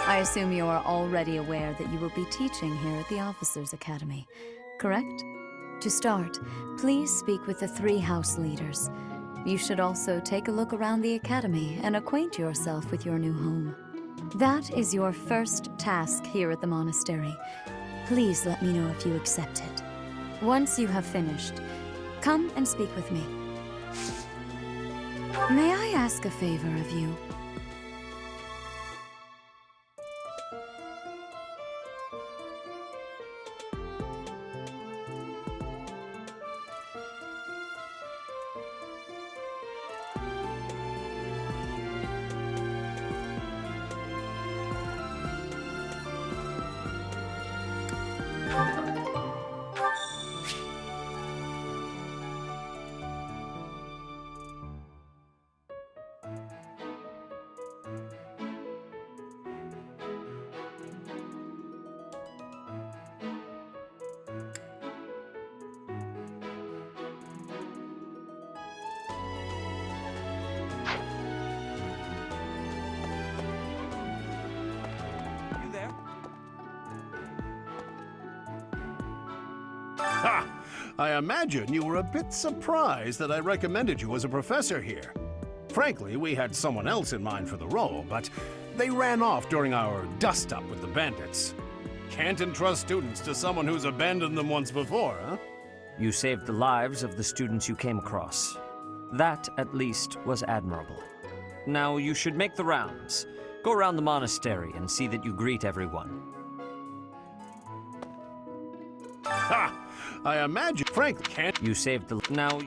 I assume you are already aware that you will be teaching here at the Officers' Academy, correct? To start, please speak with the 3 house leaders. You should also take a look around the academy and acquaint yourself with your new home. That is your first task here at the monastery. Please let me know if you accept it. Once you have finished, come and speak with me. May I ask a favor of you? You there? Ha! I imagine you were a bit surprised that I recommended you as a professor here. Frankly, we had someone else in mind for the role, but they ran off during our dust-up with the bandits. Can't entrust students to someone who's abandoned them once before, huh? You saved the lives of the students you came across. That, at least, was admirable. Now you should make the rounds. Go around the monastery and see that you greet everyone. Ha! I imagine, frankly, can't... You saved the... Now...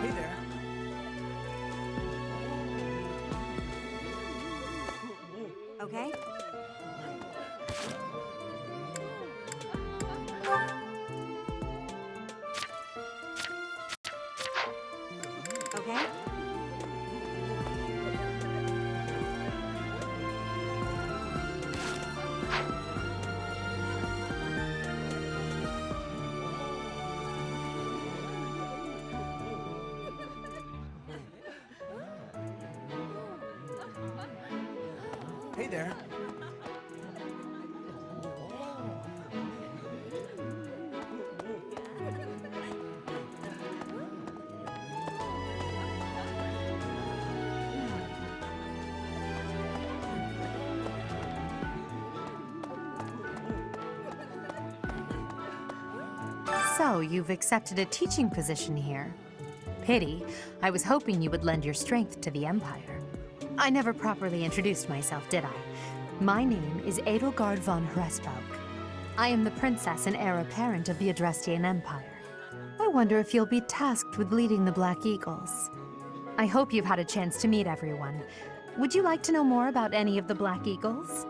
Hey there. Okay? Okay? Hey there. So, you've accepted a teaching position here. Pity. I was hoping you would lend your strength to the Empire. I never properly introduced myself, did I? My name is Edelgard von Hresbalg. I am the princess and heir apparent of the Adrestian Empire. I wonder if you'll be tasked with leading the Black Eagles. I hope you've had a chance to meet everyone. Would you like to know more about any of the Black Eagles?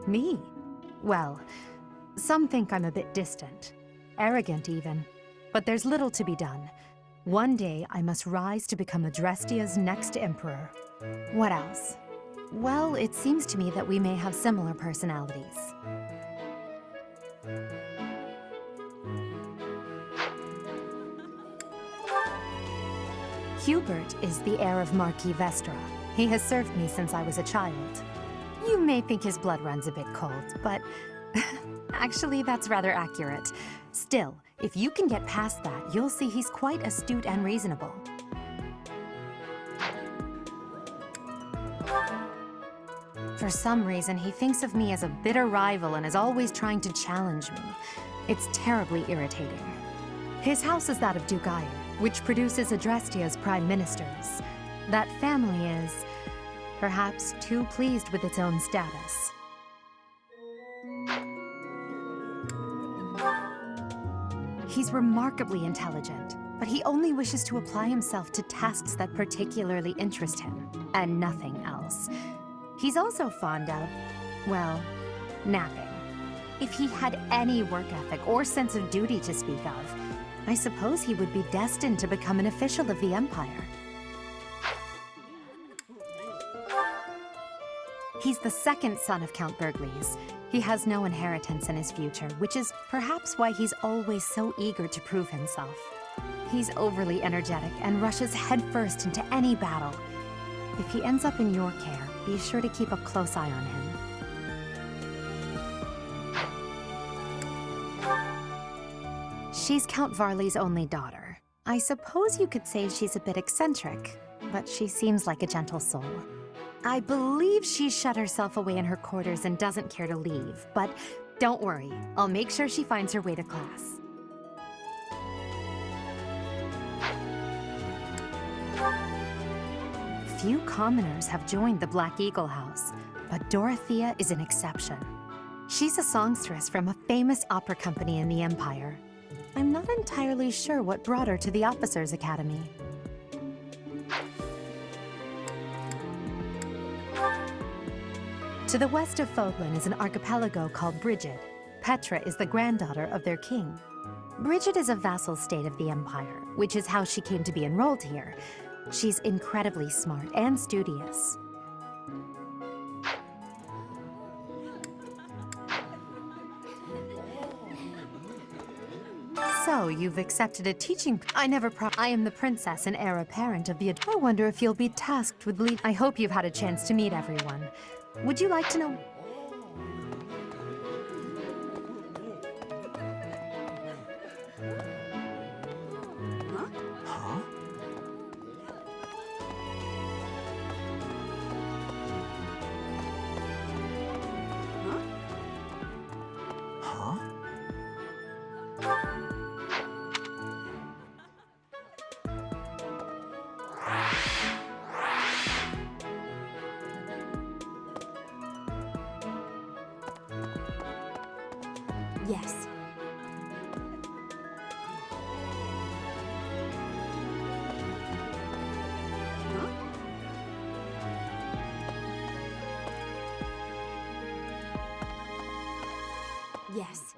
Me? Well, some think I'm a bit distant. Arrogant, even. But there's little to be done. One day, I must rise to become Adrestia's next emperor. What else? Well, it seems to me that we may have similar personalities. Hubert is the heir of Marquis Vestra. He has served me since I was a child. You may think his blood runs a bit cold, but actually that's rather accurate. Still, if you can get past that, you'll see he's quite astute and reasonable. For some reason, he thinks of me as a bitter rival and is always trying to challenge me. It's terribly irritating. His house is that of Duke Iron, which produces Adrestia's prime ministers. That family is, perhaps, too pleased with its own status. He's remarkably intelligent, but he only wishes to apply himself to tasks that particularly interest him, and nothing else. He's also fond of, well, napping. If he had any work ethic or sense of duty to speak of, I suppose he would be destined to become an official of the Empire. He's the second son of Count Burgles. He has no inheritance in his future, which is perhaps why he's always so eager to prove himself. He's overly energetic and rushes headfirst into any battle. If he ends up in your care, be sure to keep a close eye on him. She's Count Varley's only daughter. I suppose you could say she's a bit eccentric, but she seems like a gentle soul. I believe she's shut herself away in her quarters and doesn't care to leave, but don't worry, I'll make sure she finds her way to class. Few commoners have joined the Black Eagle House, but Dorothea is an exception. She's a songstress from a famous opera company in the Empire. I'm not entirely sure what brought her to the Officers' Academy. To the west of Fodlan is an archipelago called Brigid. Petra is the granddaughter of their king. Brigid is a vassal state of the Empire, which is how she came to be enrolled here. She's incredibly smart and studious. So, you've accepted a teaching... I am the princess and heir apparent of the... I wonder if you'll be tasked with lead... I hope you've had a chance to meet everyone. Would you like to know... Yes. Yes.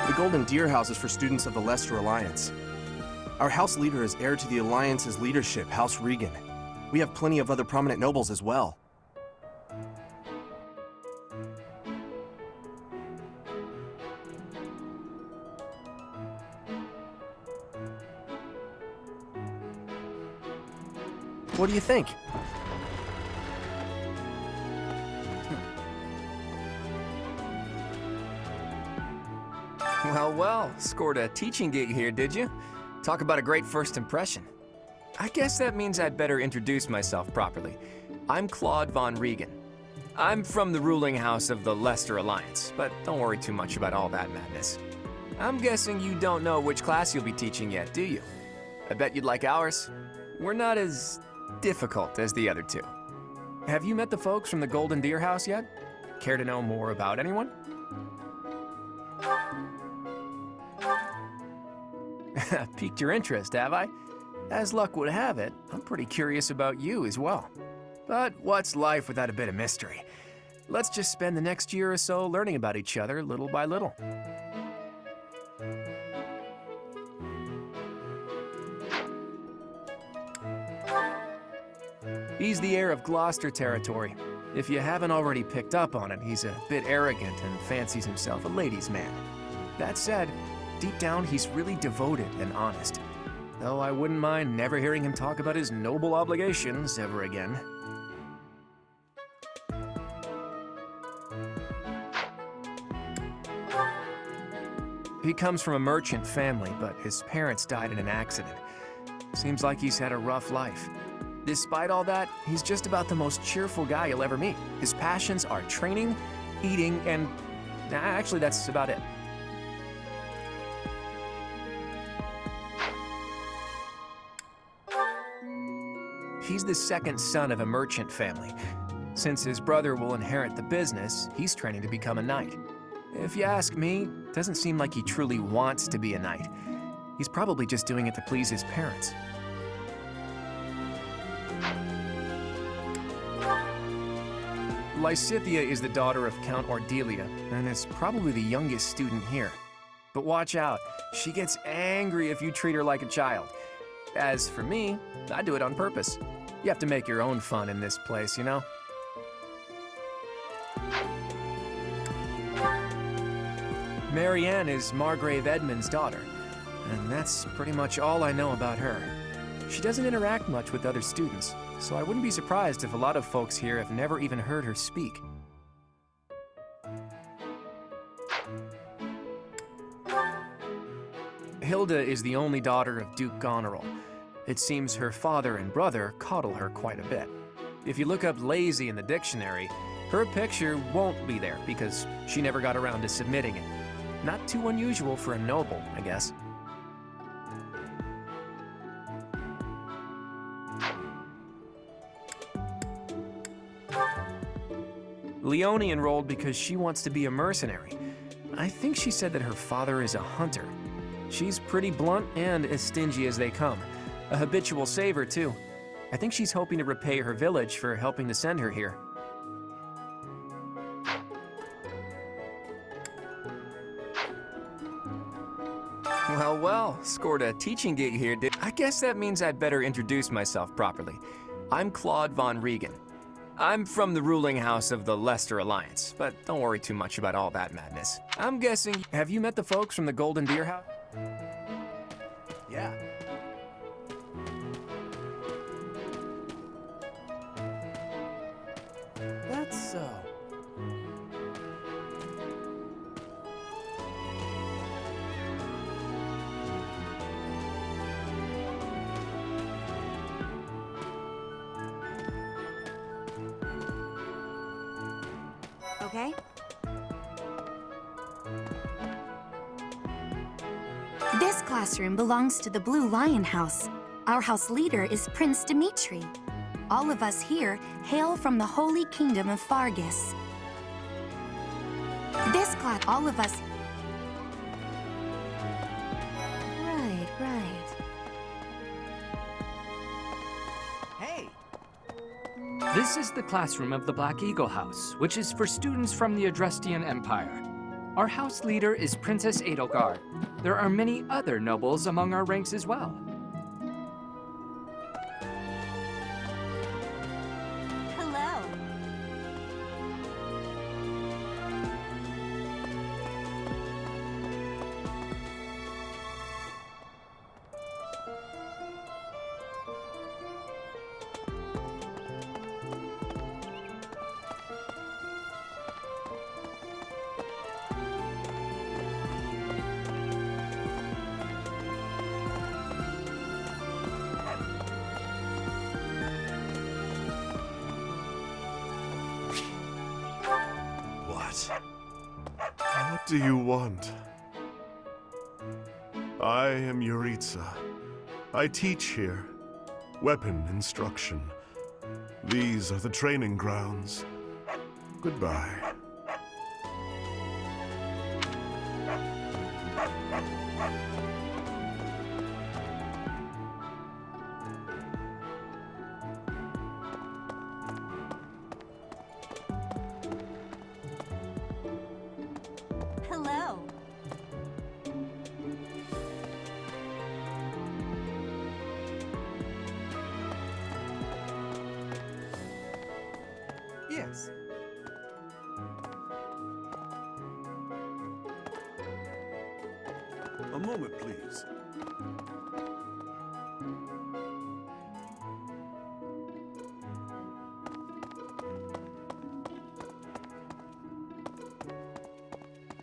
The Golden Deer House is for students of the Leicester Alliance. Our house leader is heir to the Alliance's leadership, House Regan. We have plenty of other prominent nobles as well. What do you think? Well, scored a teaching gig here, did you? Talk about a great first impression. I guess that means I'd better introduce myself properly. I'm Claude von Regan. I'm from the ruling house of the Leicester Alliance, but don't worry too much about all that madness. I'm guessing you don't know which class you'll be teaching yet, do you? I bet you'd like ours. We're not as difficult as the other two. Have you met the folks from the Golden Deer House yet? Care to know more about anyone? Piqued your interest, have I? As luck would have it, I'm pretty curious about you as well. But what's life without a bit of mystery? Let's just spend the next year or so learning about each other little by little. He's the heir of Gloucester territory. If you haven't already picked up on it, he's a bit arrogant and fancies himself a ladies' man. That said, deep down he's really devoted and honest, though I wouldn't mind never hearing him talk about his noble obligations ever again. He comes from a merchant family, but his parents died in an accident. Seems like he's had a rough life. Despite all that, he's just about the most cheerful guy you'll ever meet. His passions are training, eating, and actually that's about it. He's the second son of a merchant family. Since his brother will inherit the business, he's training to become a knight. If you ask me, it doesn't seem like he truly wants to be a knight. He's probably just doing it to please his parents. Lysithea is the daughter of Count Ordelia, and is probably the youngest student here. But watch out, she gets angry if you treat her like a child. As for me, I do it on purpose. You have to make your own fun in this place, you know? Marianne is Margrave Edmund's daughter, and that's pretty much all I know about her. She doesn't interact much with other students, so I wouldn't be surprised if a lot of folks here have never even heard her speak. Hilda is the only daughter of Duke Goneril. It seems her father and brother coddle her quite a bit. If you look up lazy in the dictionary, her picture won't be there because she never got around to submitting it. Not too unusual for a noble, I guess. Leonie enrolled because she wants to be a mercenary. I think she said that her father is a hunter. She's pretty blunt and as stingy as they come. A habitual saver, too. I think she's hoping to repay her village for helping to send her here. Well, scored a teaching gig here, did I guess that means I'd better introduce myself properly. I'm Claude von Regan. I'm from the ruling house of the Leicester Alliance, but don't worry too much about all that madness. I'm guessing, have you met the folks from the Golden Deer House? Yeah. That's so. Okay? This classroom belongs to the Blue Lion House. Our house leader is Prince Dimitri. All of us here hail from the Holy Kingdom of Fargus. This class, all of us... Right. Hey! This is the classroom of the Black Eagle House, which is for students from the Adrestian Empire. Our house leader is Princess Edelgard. There are many other nobles among our ranks as well. Hello. What do you want? I am Yuritsa. I teach here. Weapon instruction. These are the training grounds. Goodbye. Hello. Yes. A moment, please.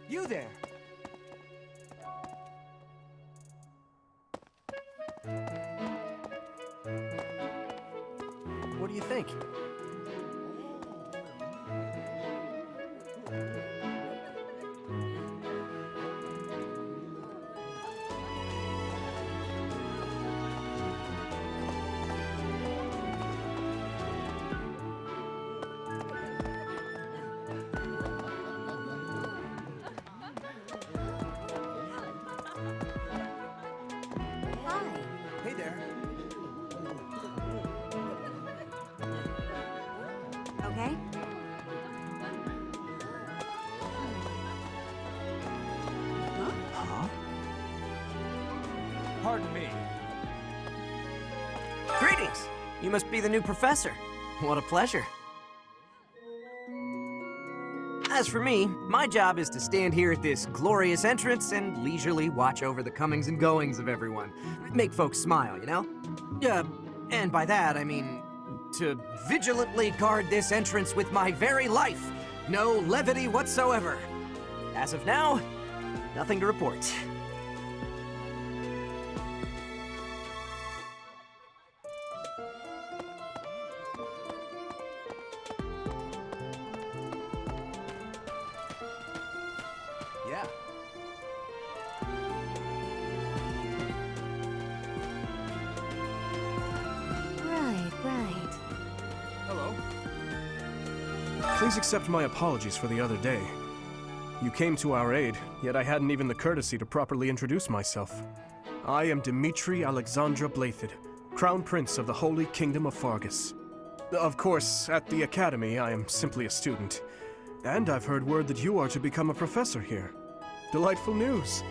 You there! What do you think? Hi. Hey there. Okay? Huh? Pardon me. Greetings! You must be the new professor. What a pleasure. As for me, my job is to stand here at this glorious entrance and leisurely watch over the comings and goings of everyone. Make folks smile, you know? And by that, I mean to vigilantly guard this entrance with my very life. No levity whatsoever. As of now, nothing to report. Yeah. Right. Hello. Please accept my apologies for the other day. You came to our aid, yet I hadn't even the courtesy to properly introduce myself. I am Dimitri Alexandra Blathid, Crown Prince of the Holy Kingdom of Fargus. Of course, at the Academy, I am simply a student. And I've heard word that you are to become a professor here. Delightful news.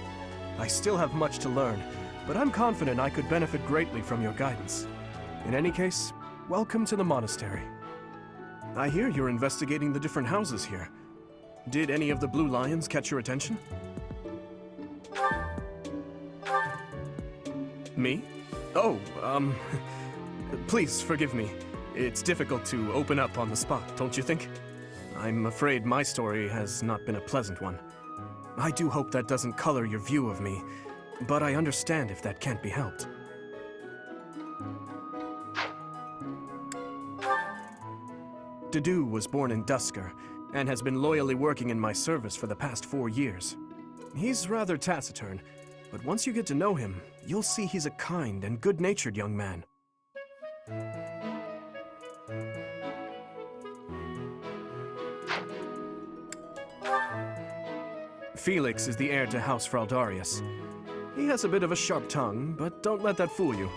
I still have much to learn, but I'm confident I could benefit greatly from your guidance. In any case, welcome to the monastery. I hear you're investigating the different houses here. Did any of the Blue Lions catch your attention? Me? Oh, please forgive me. It's difficult to open up on the spot, don't you think? I'm afraid my story has not been a pleasant one. I do hope that doesn't color your view of me, but I understand if that can't be helped. Dedu was born in Dusker, and has been loyally working in my service for the past 4 years. He's rather taciturn, but once you get to know him, you'll see he's a kind and good-natured young man. Felix is the heir to House Fraldarius. He has a bit of a sharp tongue, but don't let that fool you.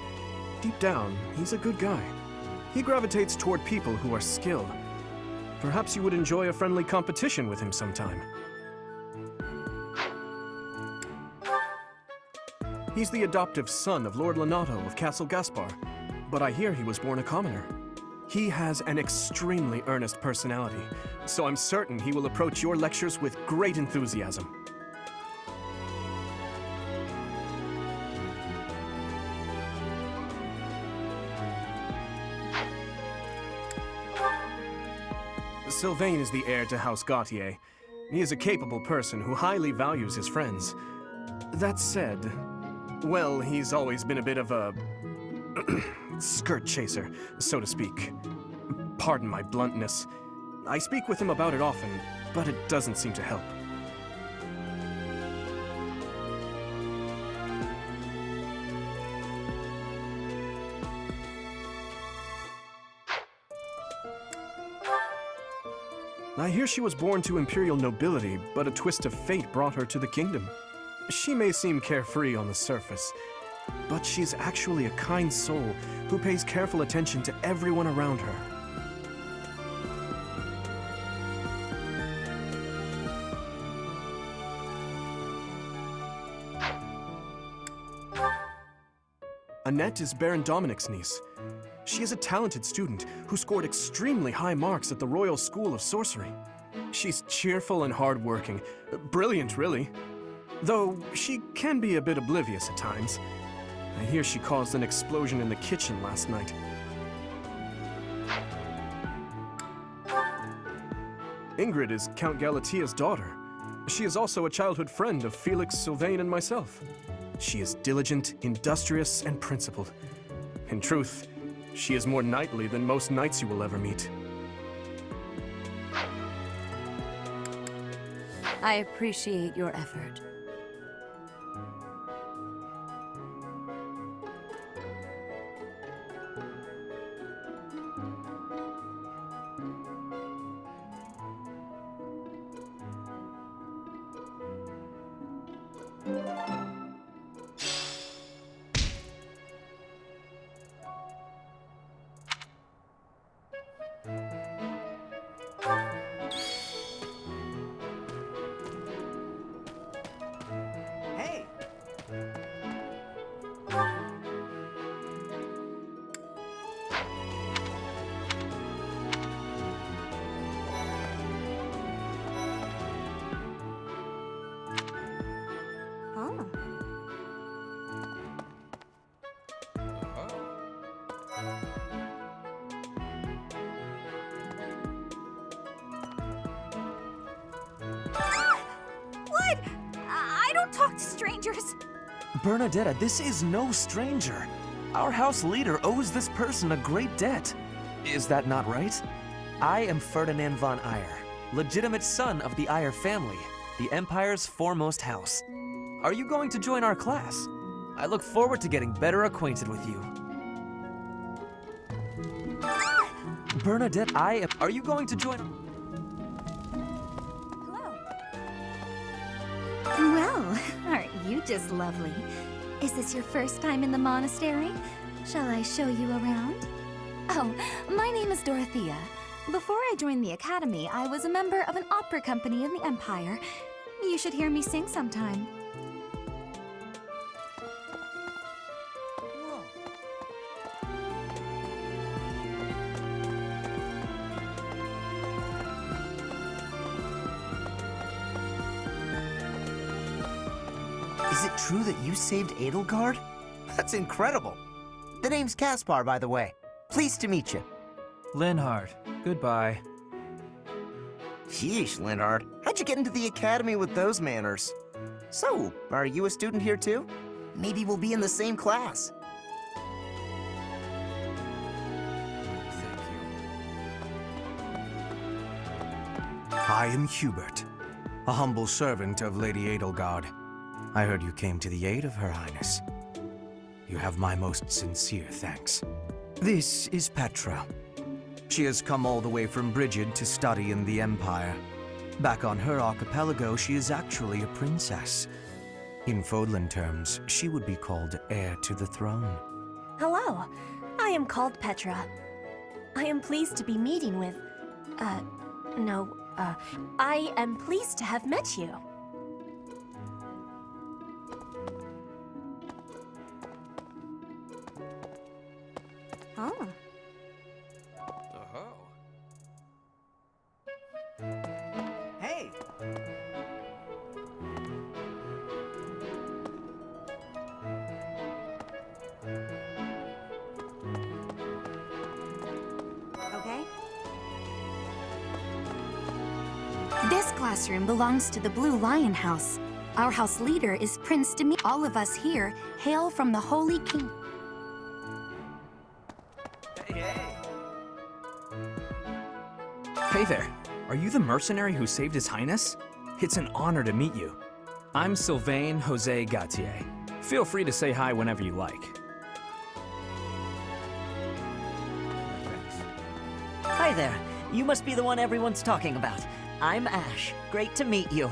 Deep down, he's a good guy. He gravitates toward people who are skilled. Perhaps you would enjoy a friendly competition with him sometime. He's the adoptive son of Lord Lenato of Castle Gaspar, but I hear he was born a commoner. He has an extremely earnest personality, so I'm certain he will approach your lectures with great enthusiasm. Sylvain is the heir to House Gautier. He is a capable person who highly values his friends. That said, well, he's always been a bit of a skirt chaser, so to speak. Pardon my bluntness. I speak with him about it often, but it doesn't seem to help. I hear she was born to imperial nobility, but a twist of fate brought her to the kingdom. She may seem carefree on the surface, but she's actually a kind soul who pays careful attention to everyone around her. Annette is Baron Dominic's niece. She is a talented student who scored extremely high marks at the Royal School of Sorcery. She's cheerful and hardworking. Brilliant, really. Though she can be a bit oblivious at times. I hear she caused an explosion in the kitchen last night. Ingrid is Count Galatia's daughter. She is also a childhood friend of Felix, Sylvain, and myself. She is diligent, industrious, and principled. In truth, she is more knightly than most knights you will ever meet. I appreciate your effort. Hey! Oh. What? I don't talk to strangers. Bernadetta, this is no stranger. Our house leader owes this person a great debt. Is that not right? I am Ferdinand von Eyre, legitimate son of the Eyre family, the Empire's foremost house. Are you going to join our class? I look forward to getting better acquainted with you. Bernadette, are you going to join? Hello. Well, aren't you just lovely? Is this your first time in the monastery? Shall I show you around? Oh, my name is Dorothea. Before I joined the academy, I was a member of an opera company in the Empire. You should hear me sing sometime. Is it true that you saved Edelgard? That's incredible. The name's Caspar, by the way. Pleased to meet you. Linhard, goodbye. Sheesh, Linhard. How'd you get into the academy with those manners? So, are you a student here too? Maybe we'll be in the same class. I am Hubert, a humble servant of Lady Edelgard. I heard you came to the aid of Her Highness. You have my most sincere thanks. This is Petra. She has come all the way from Brigid to study in the Empire. Back on her archipelago, she is actually a princess. In Fodlan terms, she would be called heir to the throne. Hello, I am called Petra. I am pleased to be meeting with... I am pleased to have met you. Oh. Hey! Okay. This classroom belongs to the Blue Lion House. Our house leader is Prince Dimitri. All of us here hail from the Holy King. Hey there, are you the mercenary who saved His Highness? It's an honor to meet you. I'm Sylvain Jose Gautier. Feel free to say hi whenever you like. Hi there. you must be the one everyone's talking about. I'm Ash. Great to meet you.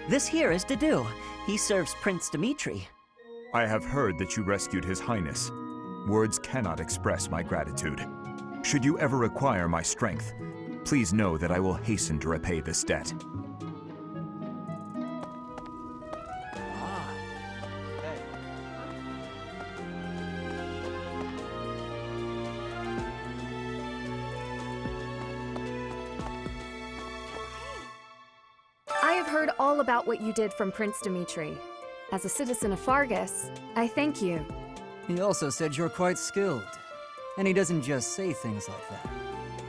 This here is Dedu. He serves Prince Dimitri. I have heard that you rescued His Highness. Words cannot express my gratitude. Should you ever require my strength, please know that I will hasten to repay this debt. I have heard all about what you did from Prince Dimitri. As a citizen of Fargus, I thank you. He also said you're quite skilled. And he doesn't just say things like that.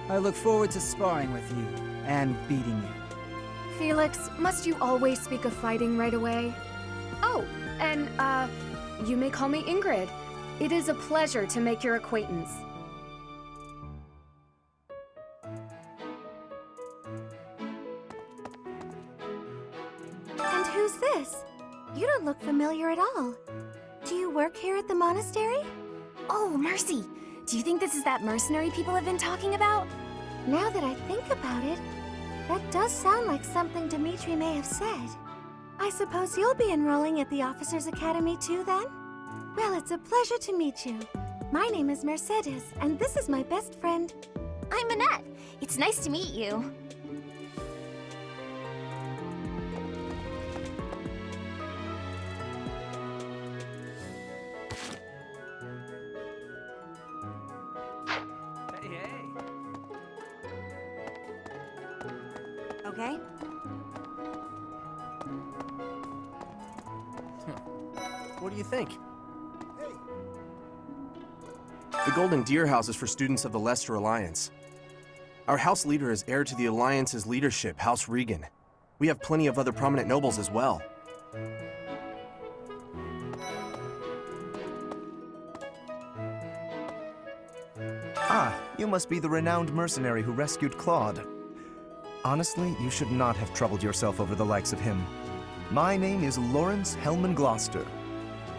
I look forward to sparring with you and beating you. Felix, must you always speak of fighting right away? Oh, and, you may call me Ingrid. It is a pleasure to make your acquaintance. And who's this? You don't look familiar at all. Do you work here at the monastery? Oh, mercy! Do you think this is that mercenary people have been talking about? Now that I think about it, that does sound like something Dimitri may have said. I suppose you'll be enrolling at the Officers' Academy too, then? Well, it's a pleasure to meet you. My name is Mercedes, and this is my best friend. I'm Annette. It's nice to meet you. Okay? What do you think? The Golden Deer House is for students of the Leicester Alliance. Our house leader is heir to the Alliance's leadership, House Regan. We have plenty of other prominent nobles as well. Ah, you must be the renowned mercenary who rescued Claude. Honestly, you should not have troubled yourself over the likes of him. My name is Lawrence Hellman Gloucester.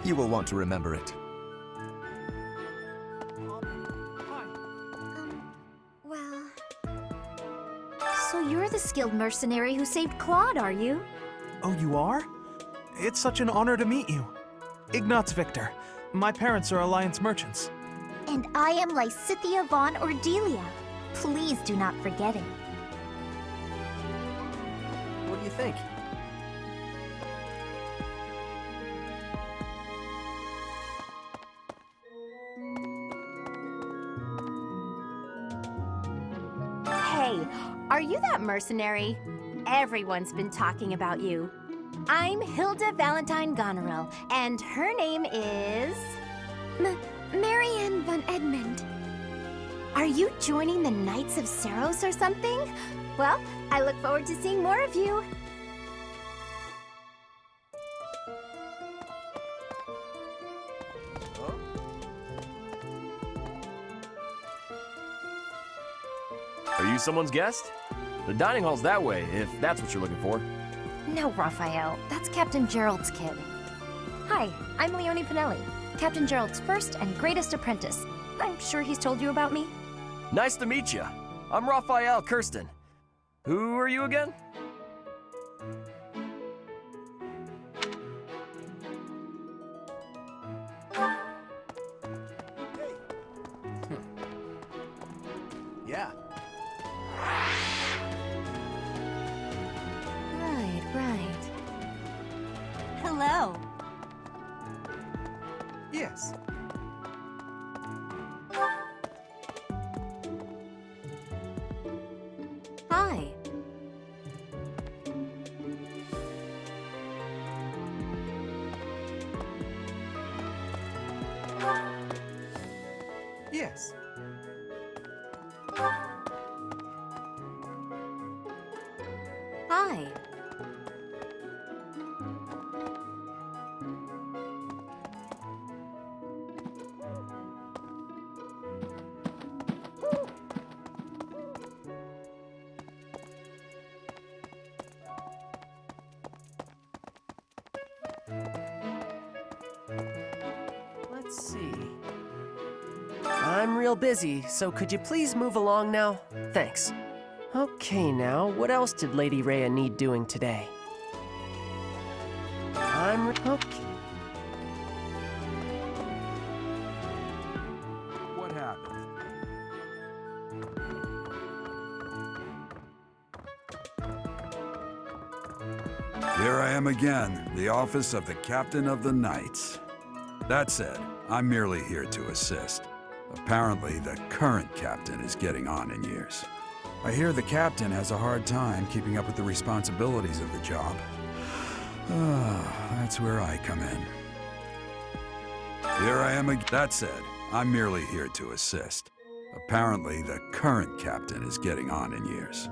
You will want to remember it. Well... So you're the skilled mercenary who saved Claude, are you? Oh, you are? It's such an honor to meet you. Ignatz Victor. My parents are Alliance merchants. And I am Lysithia von Ordelia. Please do not forget it. What do you think? Hey, are you that mercenary? Everyone's been talking about you. I'm Hilda Valentine Goneril, and her name is... Marianne von Edmund. Are you joining the Knights of Saros or something? Well, I look forward to seeing more of you. Are you someone's guest? The dining hall's that way, if that's what you're looking for. No, Raphael. That's Captain Gerald's kid. Hi, I'm Leonie Pinelli, Captain Gerald's first and greatest apprentice. I'm sure he's told you about me. Nice to meet you. I'm Raphael Kirsten. Who are you again? Yeah. Right. Hello. Yes. Hi. Yes. Hi. Let's see. I'm real busy, so could you please move along now? Thanks. Okay, now, what else did Lady Rhea need doing today? Okay. What happened? Here I am again, the office of the Captain of the Knights. That said, I'm merely here to assist. Apparently, the current captain is getting on in years. I hear the captain has a hard time keeping up with the responsibilities of the job. That's where I come in. Here I am again. That said, I'm merely here to assist. Apparently, the current captain is getting on in years.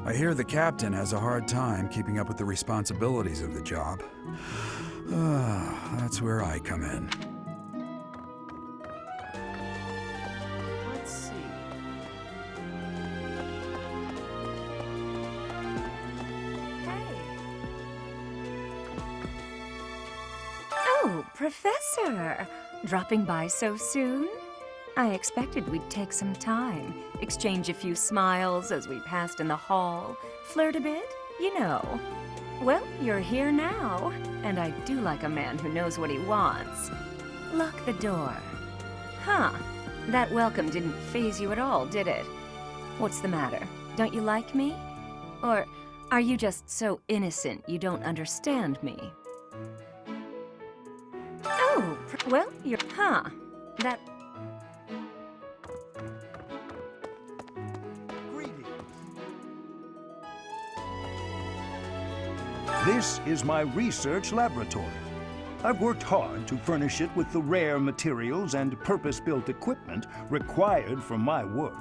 I hear the captain has a hard time keeping up with the responsibilities of the job. That's where I come in. Let's see. Oh, Professor! Dropping by so soon? I expected we'd take some time, exchange a few smiles as we passed in the hall, flirt a bit, you know. Well, you're here now, and I do like a man who knows what he wants. Lock the door. Huh, that welcome didn't faze you at all, did it? What's the matter? Don't you like me? Or are you just so innocent you don't understand me? Oh, well, you're... Huh, that... This is my research laboratory. I've worked hard to furnish it with the rare materials and purpose-built equipment required for my work.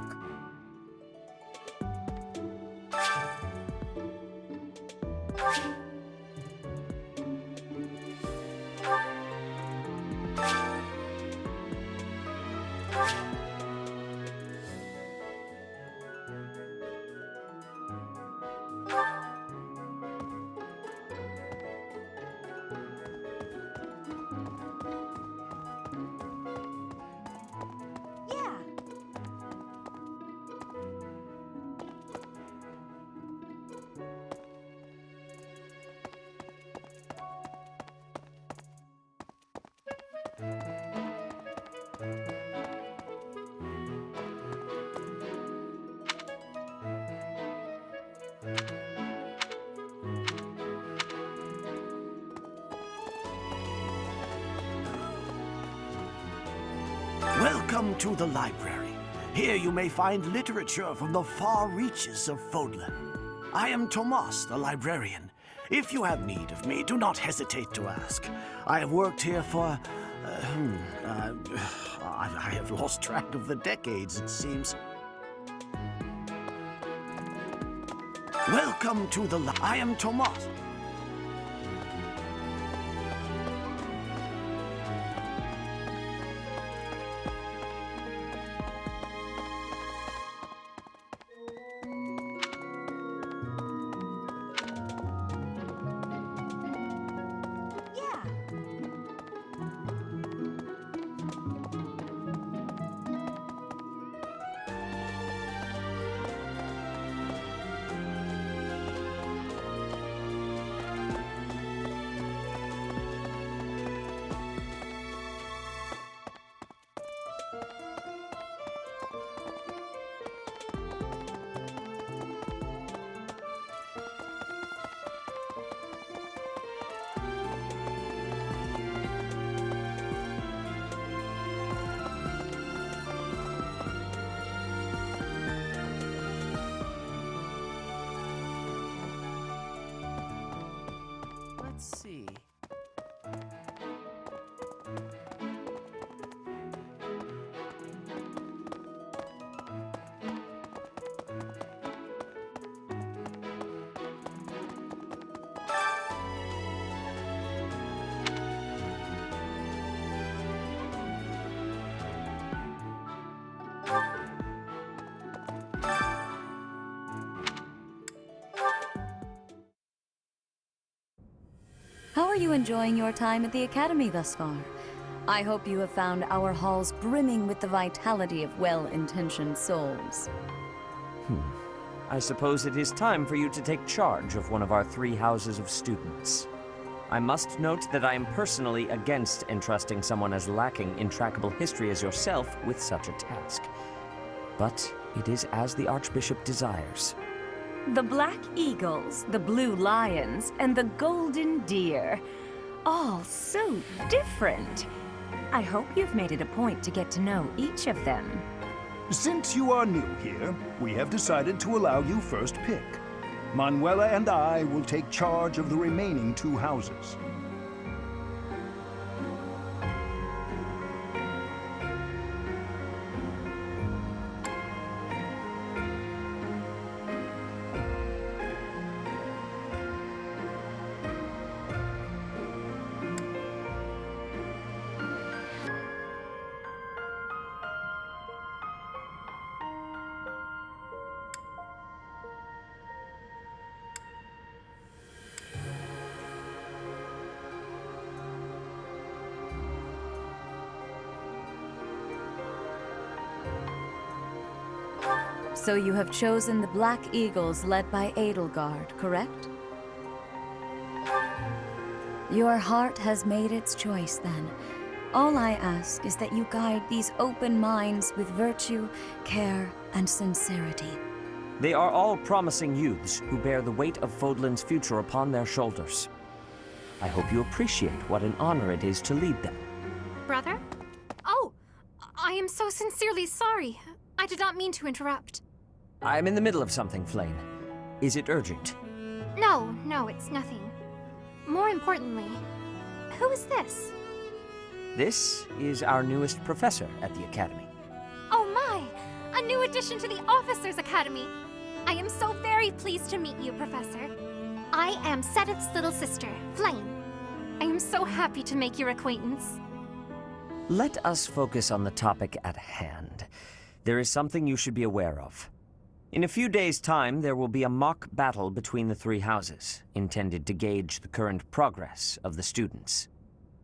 Welcome to the library. Here you may find literature from the far reaches of Fodler. I am Tomas, the librarian. If you have need of me, do not hesitate to ask. I have worked here for... I have lost track of the decades, it seems. Welcome to the I am Tomas. Let's see. How are you enjoying your time at the Academy thus far? I hope you have found our halls brimming with the vitality of well-intentioned souls. I suppose it is time for you to take charge of one of our 3 houses of students. I must note that I am personally against entrusting someone as lacking in trackable history as yourself with such a task. But it is as the Archbishop desires. The Black Eagles, the Blue Lions, and the Golden Deer. All so different. I hope you've made it a point to get to know each of them. Since you are new here, we have decided to allow you first pick. Manuela and I will take charge of the remaining 2 houses. So you have chosen the Black Eagles led by Edelgard, correct? Your heart has made its choice, then. All I ask is that you guide these open minds with virtue, care, and sincerity. They are all promising youths who bear the weight of Fodlan's future upon their shoulders. I hope you appreciate what an honor it is to lead them. Brother? Oh, I am so sincerely sorry. I did not mean to interrupt. I'm in the middle of something, Flame. Is it urgent? No, it's nothing. More importantly, who is this? This is our newest professor at the Academy. Oh my! A new addition to the Officers' Academy! I am so very pleased to meet you, Professor. I am Sedith's little sister, Flame. I am so happy to make your acquaintance. Let us focus on the topic at hand. There is something you should be aware of. In a few days' time, there will be a mock battle between the 3 houses, intended to gauge the current progress of the students.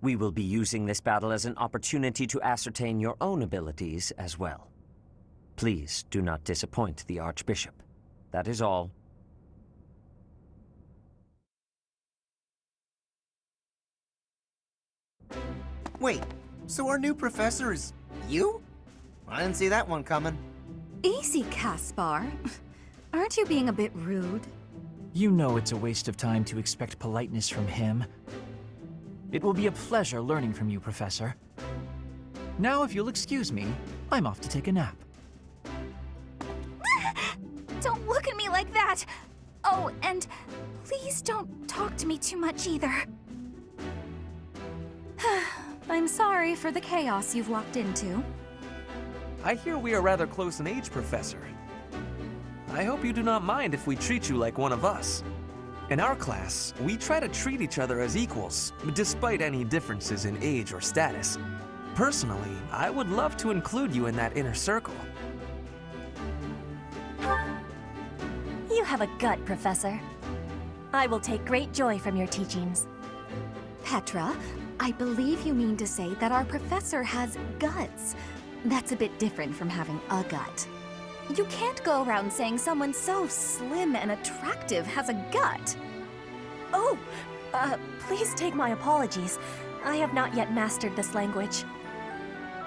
We will be using this battle as an opportunity to ascertain your own abilities as well. Please do not disappoint the Archbishop. That is all. Wait, so our new professor is you? I didn't see that one coming. Easy, Caspar. Aren't you being a bit rude? You know it's a waste of time to expect politeness from him. It will be a pleasure learning from you, Professor. Now, if you'll excuse me, I'm off to take a nap. Don't look at me like that! Oh, and please don't talk to me too much either. I'm sorry for the chaos you've walked into. I hear we are rather close in age, Professor. I hope you do not mind if we treat you like one of us. In our class, we try to treat each other as equals, despite any differences in age or status. Personally, I would love to include you in that inner circle. You have a gut, Professor. I will take great joy from your teachings. Petra, I believe you mean to say that our professor has guts. That's a bit different from having a gut. You can't go around saying someone so slim and attractive has a gut. Oh, please take my apologies. I have not yet mastered this language.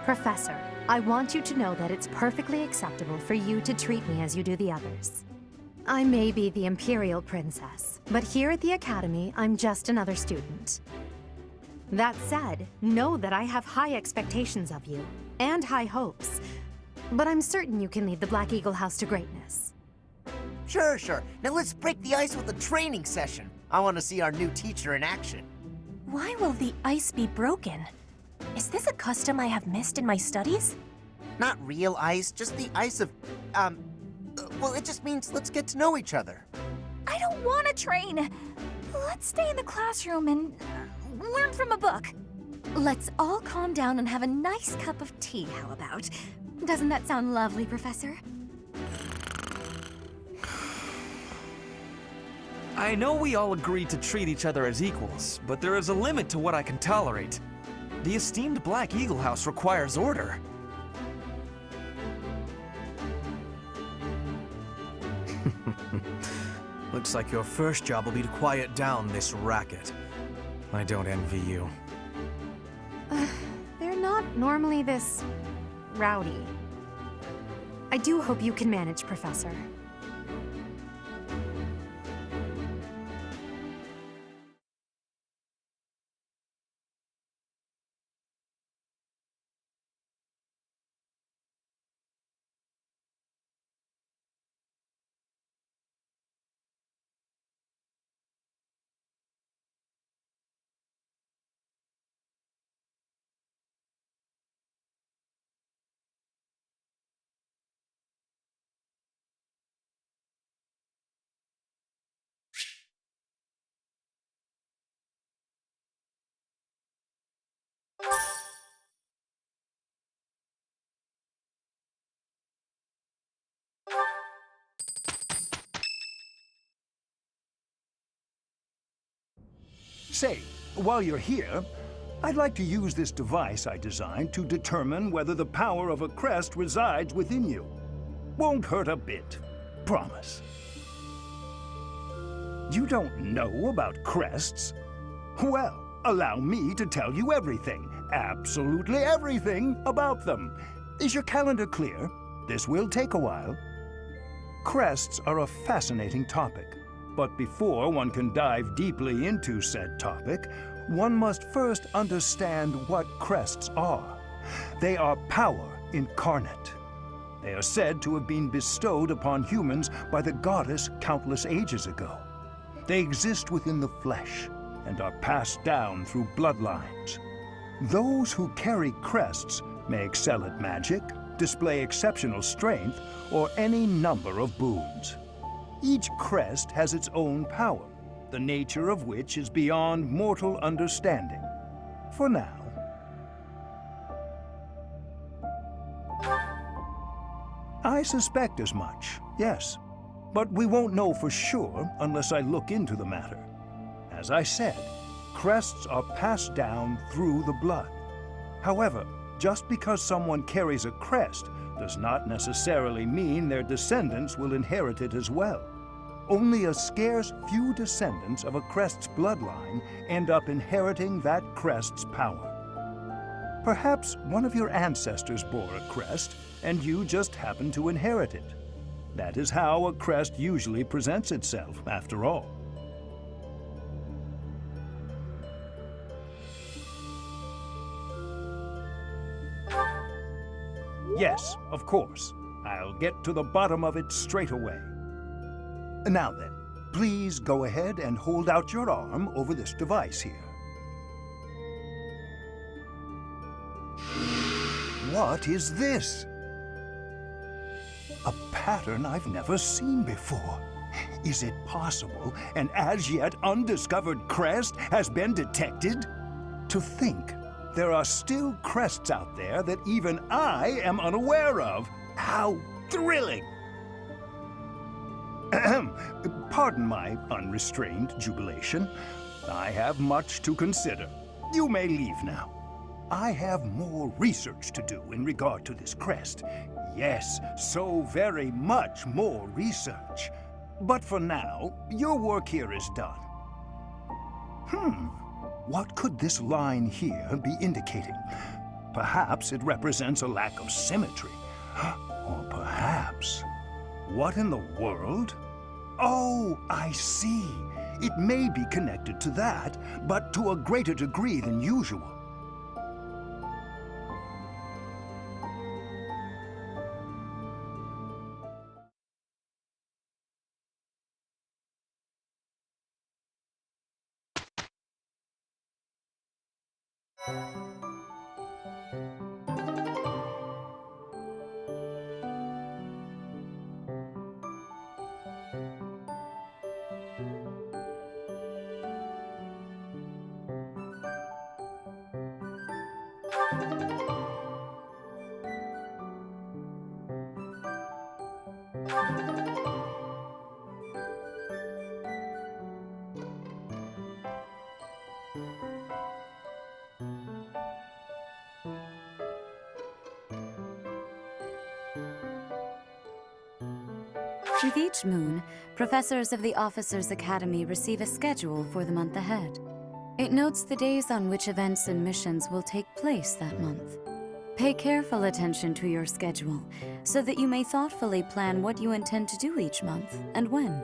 Professor, I want you to know that it's perfectly acceptable for you to treat me as you do the others. I may be the Imperial Princess, but here at the Academy, I'm just another student. That said, know that I have high expectations of you, and high hopes. But I'm certain you can lead the Black Eagle House to greatness. Sure. Now let's break the ice with a training session. I want to see our new teacher in action. Why will the ice be broken? Is this a custom I have missed in my studies? Not real ice, just the ice of, well, it just means let's get to know each other. I don't want to train. Let's stay in the classroom and learn from a book. Let's all calm down and have a nice cup of tea, how about? Doesn't that sound lovely, Professor? I know we all agreed to treat each other as equals, but there is a limit to what I can tolerate. The esteemed Black Eagle House requires order. Looks like your first job will be to quiet down this racket. I don't envy you. They're not normally this rowdy. I do hope you can manage, Professor. Say, while you're here, I'd like to use this device I designed to determine whether the power of a crest resides within you. Won't hurt a bit. Promise. You don't know about crests? Well, allow me to tell you everything, absolutely everything about them. Is your calendar clear? This will take a while. Crests are a fascinating topic. But before one can dive deeply into said topic, one must first understand what crests are. They are power incarnate. They are said to have been bestowed upon humans by the goddess countless ages ago. They exist within the flesh and are passed down through bloodlines. Those who carry crests may excel at magic, display exceptional strength, or any number of boons. Each crest has its own power, the nature of which is beyond mortal understanding. For now. I suspect as much, yes. But we won't know for sure unless I look into the matter. As I said, crests are passed down through the blood. However, just because someone carries a crest does not necessarily mean their descendants will inherit it as well. Only a scarce few descendants of a crest's bloodline end up inheriting that crest's power. Perhaps one of your ancestors bore a crest, and you just happen to inherit it. That is how a crest usually presents itself, after all. Yes, of course. I'll get to the bottom of it straight away. Now then, please go ahead and hold out your arm over this device here. What is this? A pattern I've never seen before. Is it possible an as yet undiscovered crest has been detected? To think there are still crests out there that even I am unaware of. How thrilling! Pardon my unrestrained jubilation. I have much to consider. You may leave now. I have more research to do in regard to this crest. Yes, so very much more research. But for now, your work here is done. What could this line here be indicating? Perhaps it represents a lack of symmetry. Or perhaps... What in the world? Oh, I see. It may be connected to that, but to a greater degree than usual. With each moon, professors of the Officers' Academy receive a schedule for the month ahead. It notes the days on which events and missions will take place that month. Pay careful attention to your schedule so that you may thoughtfully plan what you intend to do each month and when.